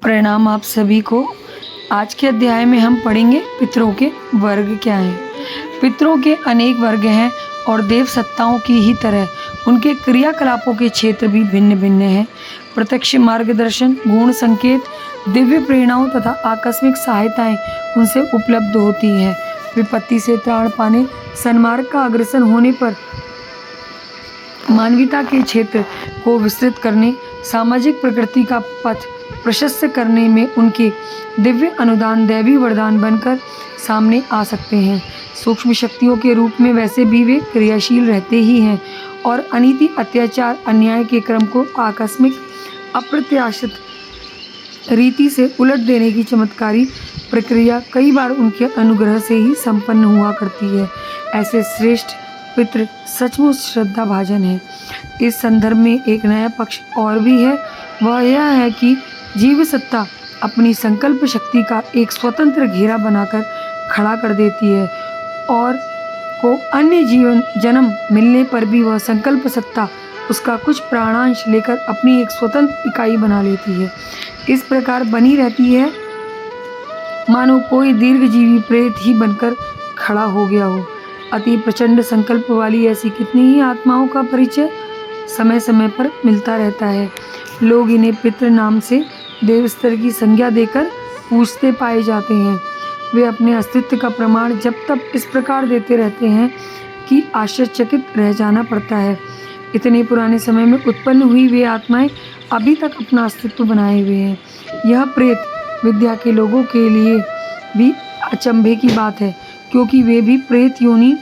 प्रणाम आप सभी को। आज के अध्याय में हम पढ़ेंगे पितरों के वर्ग क्या हैं। पितरों के अनेक वर्ग हैं और देव सत्ताओं की ही तरह उनके क्रियाकलापों के क्षेत्र भी भिन्न भिन्न हैं। प्रत्यक्ष मार्गदर्शन, गुण संकेत, दिव्य प्रेरणाओं तथा आकस्मिक सहायताएं उनसे उपलब्ध होती हैं। विपत्ति से त्राण पाने, सन्मार्ग का अग्रसर होने पर मानवीयता के क्षेत्र को विस्तृत करने, सामाजिक प्रकृति का पथ प्रशस्त करने में उनके दिव्य अनुदान दैवी वरदान बनकर सामने आ सकते हैं। सूक्ष्म शक्तियों के रूप में वैसे भी वे क्रियाशील रहते ही हैं और अनीति, अत्याचार, अन्याय के क्रम को आकस्मिक अप्रत्याशित रीति से उलट देने की चमत्कारी प्रक्रिया कई बार उनके अनुग्रह से ही संपन्न हुआ करती है। ऐसे श्रेष्ठ पितृ सचमुच श्रद्धा भाजन है। इस संदर्भ में एक नया पक्ष और भी है, वह यह है कि जीव सत्ता अपनी संकल्प शक्ति का एक स्वतंत्र घेरा बनाकर खड़ा कर देती है और को अन्य जीवन जन्म मिलने पर भी वह संकल्प सत्ता उसका कुछ प्राणांश लेकर अपनी एक स्वतंत्र इकाई बना लेती है। इस प्रकार बनी रहती है मानो कोई दीर्घजीवी प्रेत ही बनकर खड़ा हो गया हो। अति प्रचंड संकल्प वाली ऐसी कितनी ही आत्माओं का परिचय समय समय पर मिलता रहता है। लोग इन्हें पितृ नाम से देव स्तर की संज्ञा देकर पूजते पाए जाते हैं। वे अपने अस्तित्व का प्रमाण जब तक इस प्रकार देते रहते हैं कि आश्चर्यचकित रह जाना पड़ता है। इतने पुराने समय में उत्पन्न हुई वे आत्माएं अभी तक अपना अस्तित्व बनाए हुए हैं। यह प्रेत विद्या के लोगों के लिए भी अचंभे की बात है, क्योंकि वे भी प्रेत योनि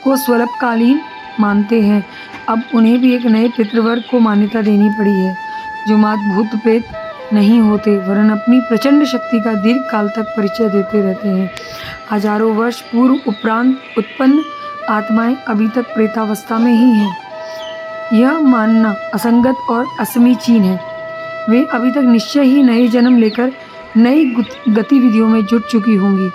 को स्वल्पकालीन मानते हैं। अब उन्हें भी एक नए पितृवर्ग को मान्यता देनी पड़ी है, जो मात्र भूत प्रेत नहीं होते वरन अपनी प्रचंड शक्ति का दीर्घ काल तक परिचय देते रहते हैं। हजारों वर्ष पूर्व उपरांत उत्पन्न आत्माएं अभी तक प्रेतावस्था में ही हैं। यह मानना असंगत और असमीचीन है। वे अभी तक निश्चय ही नए जन्म लेकर नई गतिविधियों में जुट चुकी होंगी।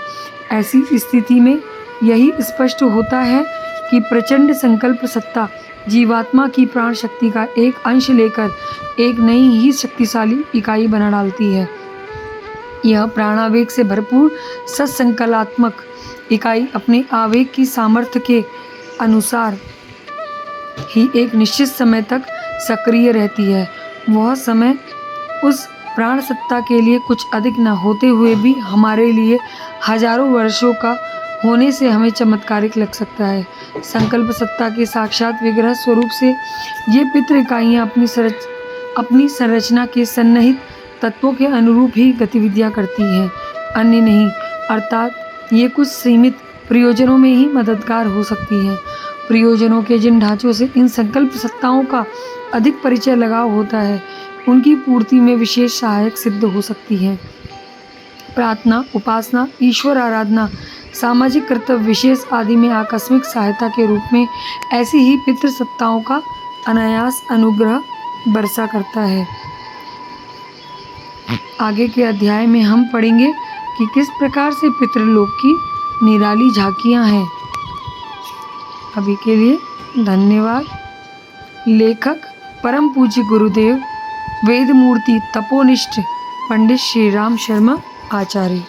ऐसी स्थिति में यही स्पष्ट होता है कि प्रचंड संकल्प सत्ता जीवात्मा की प्राण शक्ति का एक अंश लेकर एक नई ही शक्तिशाली इकाई बना डालती है। यह प्राणावेग से भरपूर सत्संकल्पात्मक इकाई अपने आवेग की सामर्थ्य के अनुसार ही एक निश्चित समय तक सक्रिय रहती है। वह समय उस प्राण सत्ता के लिए कुछ अधिक न होते हुए भी हमारे लिए हजारों वर्षों का होने से हमें चमत्कारिक लग सकता है। संकल्प सत्ता के साक्षात विग्रह स्वरूप से ये पितृ इकाइयाँ अपनी संरचना के सन्निहित तत्वों के अनुरूप ही गतिविधियाँ करती हैं, अन्य नहीं। अर्थात ये कुछ सीमित प्रयोजनों में ही मददगार हो सकती हैं। प्रयोजनों के जिन ढांचों से इन संकल्प सत्ताओं का अधिक परिचय लगाव होता है, उनकी पूर्ति में विशेष सहायक सिद्ध हो सकती है। प्रार्थना, उपासना, ईश्वर आराधना, सामाजिक कर्तव्य विशेष आदि में आकस्मिक सहायता के रूप में ऐसी ही पितृ सत्ताओं का अनायास अनुग्रह बरसा करता है। आगे के अध्याय में हम पढ़ेंगे कि किस प्रकार से पितृलोक की निराली झांकियां हैं। अभी के लिए धन्यवाद। लेखक परम पूज्य गुरुदेव वेदमूर्ति तपोनिष्ठ पंडित श्री राम शर्मा आचार्य।